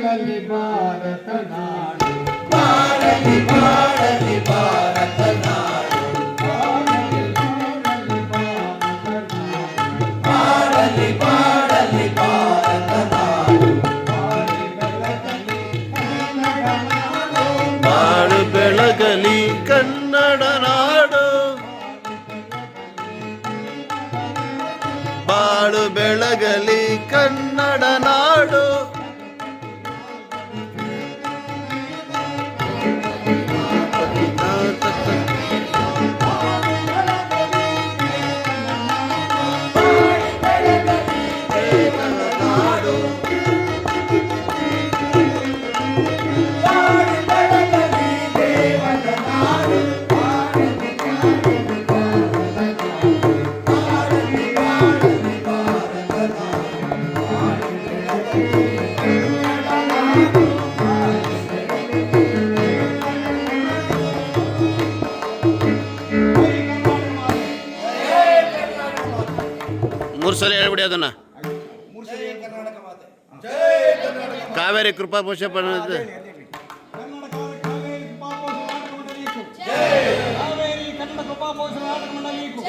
ಬಾಳಲಿ ಭಾರತ ನಾಡು, ಬಾಳಲಿ ಬಾಳಲಿ ಭಾರತ ನಾಡು, ಬಾಳಲಿ ಬಾಳಲಿ ಭಾರತ ನಾಡು, ಬಾಳು ಬೆಳಗಲಿ ಕನ್ನಡ ನಾಡು, ಬಾಳು ಬೆಳಗಲಿ ಕನ್ನಡ ನಾಡು. ಮೂರು ಸಲ ಹೇಳ್ಬಿಡಿ ಅದನ್ನ. ಕಾವೇರಿ ಕೃಪಾ ಪೋಷ ಕಾವೇರಿ ಕನ್ನಡ ಕೃಪಾ ಪೋಷಣ ಮಂಡಳಿಗೂ